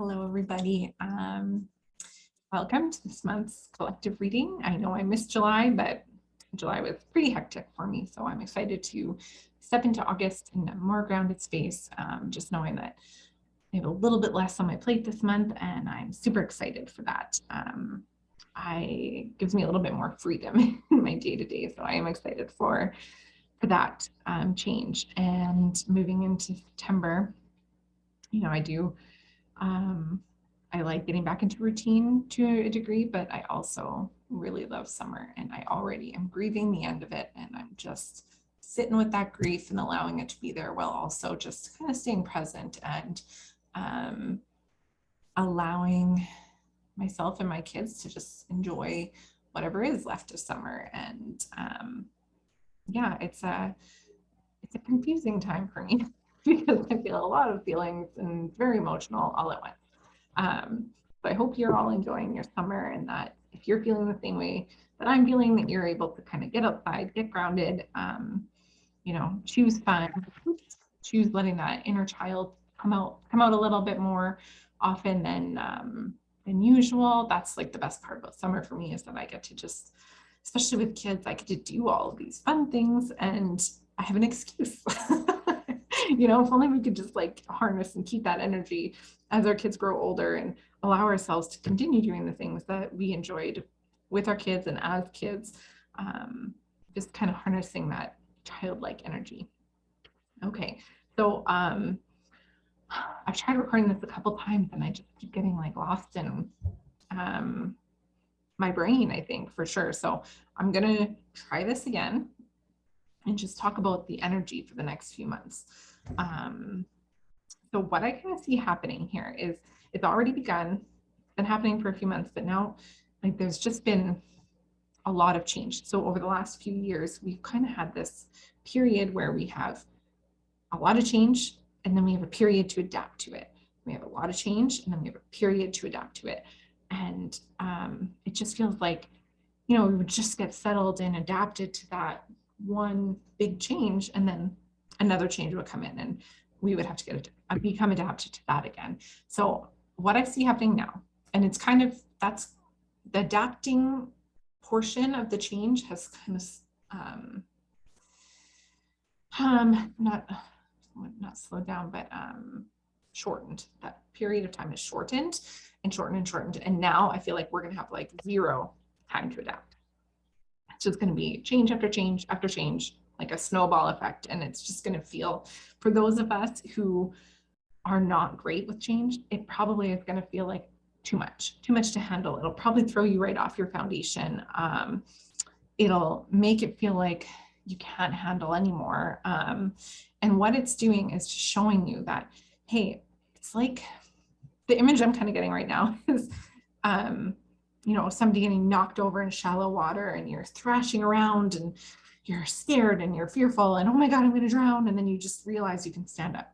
Hello, everybody. Welcome to this month's collective reading. I know I missed July, but July was pretty hectic for me, so I'm excited to step into August in a more grounded space, just knowing that I have a little bit less on my plate this month, and I'm super excited for that. It gives me a little bit more freedom in my day-to-day, so I am excited for that change. And moving into September, I like getting back into routine to a degree, but I also really love summer, and I already am grieving the end of it, and I'm just sitting with that grief and allowing it to be there, while also just kind of staying present and allowing myself and my kids to just enjoy whatever is left of summer. And yeah, it's a confusing time for me because I feel a lot of feelings and very emotional all at once. So I hope you're all enjoying your summer, and that if you're feeling the same way that I'm feeling, that you're able to kind of get outside, get grounded, choose fun, choose letting that inner child come out a little bit more often than usual. That's like the best part about summer for me, is that I get to just, especially with kids, I get to do all of these fun things and I have an excuse. If only we could just like harness and keep that energy as our kids grow older and allow ourselves to continue doing the things that we enjoyed with our kids and as kids, just kind of harnessing that childlike energy. Okay, so I've tried recording this a couple times and I just keep getting like lost in my brain, I think, for sure. So I'm gonna try this again and just talk about the energy for the next few months. So what I kind of see happening here is it's already begun, it's been happening for a few months, but now like there's just been a lot of change. So over the last few years, we've kind of had this period where we have a lot of change, and then we have a period to adapt to it. We have a lot of change, and then we have a period to adapt to it. And it just feels like, we would just get settled and adapted to that one big change, and then another change would come in, and we would have to become adapted to that again. So what I see happening now, and it's kind of, that's the adapting portion of the change has kind of not slowed down, but shortened. That period of time is shortened and shortened and shortened. And now I feel like we're going to have like zero time to adapt. It's just going to be change after change after change, like a snowball effect. And it's just going to feel, for those of us who are not great with change, it probably is going to feel like too much to handle. It'll probably throw you right off your foundation. It'll make it feel like you can't handle anymore. And what it's doing is just showing you that, hey, it's like the image I'm kind of getting right now is, somebody getting knocked over in shallow water, and you're thrashing around and you're scared and you're fearful and, oh my God, I'm going to drown. And then you just realize you can stand up.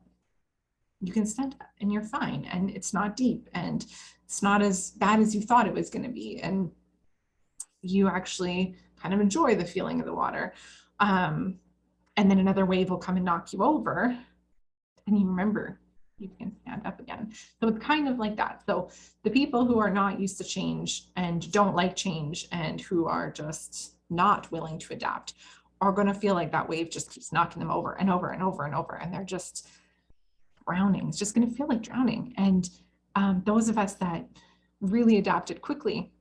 You can stand up and you're fine. And it's not deep and it's not as bad as you thought it was going to be. And you actually kind of enjoy the feeling of the water. And then another wave will come and knock you over, and you remember you can stand up again. So it's kind of like that. So the people who are not used to change and don't like change and who are just not willing to adapt are going to feel like that wave just keeps knocking them over and over and over and over, and they're just drowning. It's just going to feel like drowning. And those of us that really adapted quickly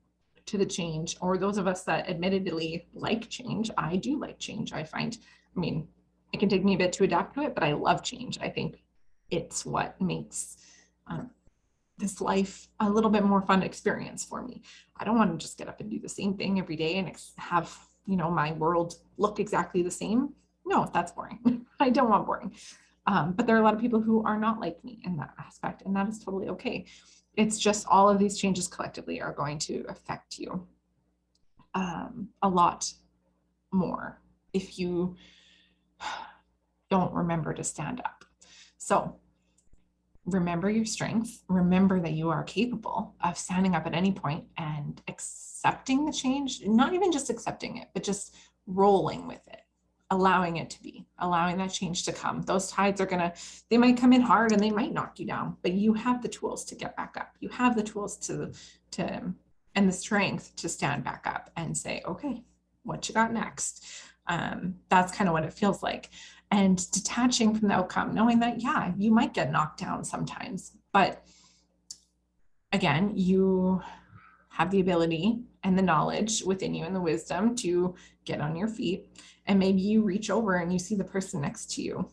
to the change, or those of us that admittedly like change, I do like change. It can take me a bit to adapt to it, but I love change. I think it's what makes this life a little bit more fun experience for me. I don't want to just get up and do the same thing every day and have, my world look exactly the same. No, that's boring. I don't want boring. But there are a lot of people who are not like me in that aspect, and that is totally okay. It's just all of these changes collectively are going to affect you a lot more if you don't remember to stand up. So remember your strengths. Remember that you are capable of standing up at any point and accepting the change, not even just accepting it, but just rolling with it. allowing it to be, allowing that change to come. Those tides are they might come in hard and they might knock you down, but you have the tools to get back up. You have the tools and the strength to stand back up and say, okay, what you got next? That's kind of what it feels like. And detaching from the outcome, knowing that, yeah, you might get knocked down sometimes, but again, you have the ability and the knowledge within you and the wisdom to get on your feet. And maybe you reach over and you see the person next to you.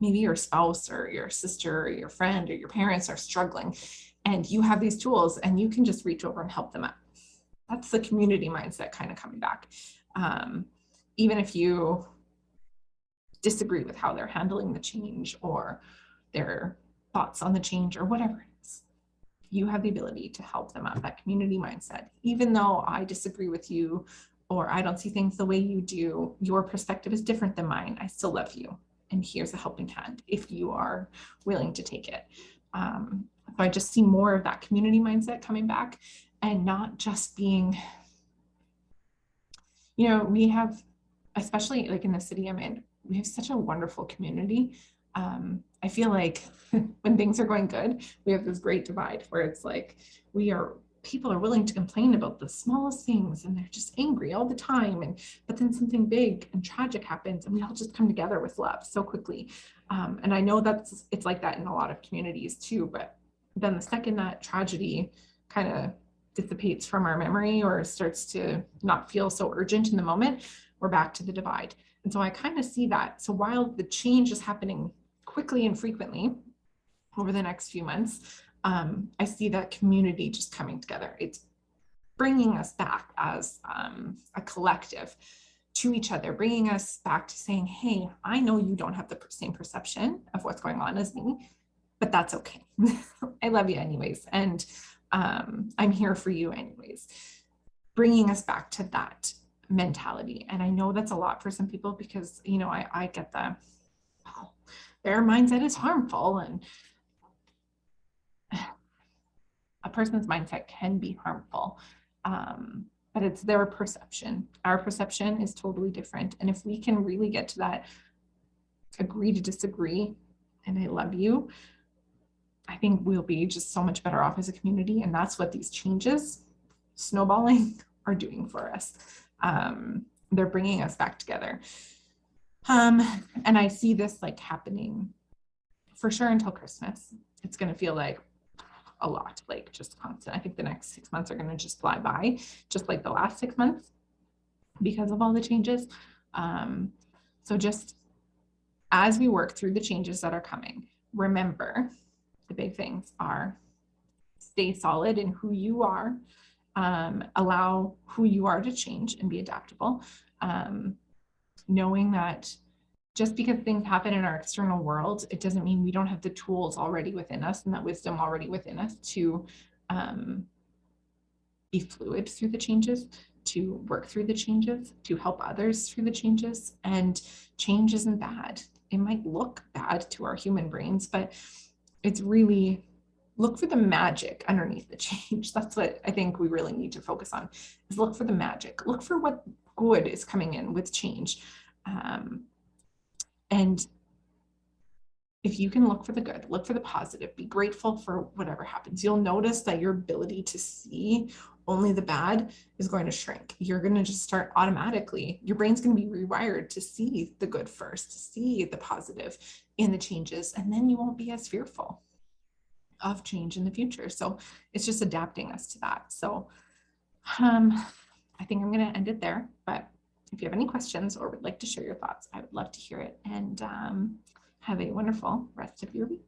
Maybe your spouse or your sister or your friend or your parents are struggling, and you have these tools and you can just reach over and help them up. That's the community mindset kind of coming back. Even if you disagree with how they're handling the change or their thoughts on the change or whatever it is, you have the ability to help them out. That community mindset. Even though I disagree with you or I don't see things the way you do, your perspective is different than mine, I still love you. And here's a helping hand if you are willing to take it. So I just see more of that community mindset coming back, and not just being, we have, especially like in the city I'm in, we have such a wonderful community. I feel like when things are going good, we have this great divide where it's like people are willing to complain about the smallest things and they're just angry all the time. But then something big and tragic happens and we all just come together with love so quickly. And I know it's like that in a lot of communities too, but then the second that tragedy kind of dissipates from our memory or starts to not feel so urgent in the moment, we're back to the divide. And so I kind of see that. So while the change is happening quickly and frequently over the next few months, I see that community just coming together. It's bringing us back as a collective to each other, bringing us back to saying, hey, I know you don't have the same perception of what's going on as me, but that's okay. I love you anyways. And I'm here for you anyways. Bringing us back to that mentality. And I know that's a lot for some people because, I get their mindset is harmful, and a person's mindset can be harmful, but it's their perception. Our perception is totally different. And if we can really get to that agree to disagree, and I love you, I think we'll be just so much better off as a community. And that's what these changes, snowballing, are doing for us. They're bringing us back together. And I see this like happening for sure until Christmas. It's going to feel like a lot, like just constant. I think the next 6 months are going to just fly by, just like the last 6 months because of all the changes. So just as we work through the changes that are coming, remember the big things are stay solid in who you are, allow who you are to change and be adaptable, knowing that just because things happen in our external world, it doesn't mean we don't have the tools already within us and that wisdom already within us to be fluid through the changes, to work through the changes, to help others through the changes. And change isn't bad. It might look bad to our human brains, but it's really, look for the magic underneath the change. That's what I think we really need to focus on, is look for the magic. Look for what good is coming in with change. And if you can look for the good, look for the positive, be grateful for whatever happens, you'll notice that your ability to see only the bad is going to shrink. You're going to just start automatically, your brain's going to be rewired to see the good first, to see the positive in the changes, and then you won't be as fearful of change in the future. So it's just adapting us to that. So I think I'm going to end it there, but if you have any questions or would like to share your thoughts, I would love to hear it. And have a wonderful rest of your week.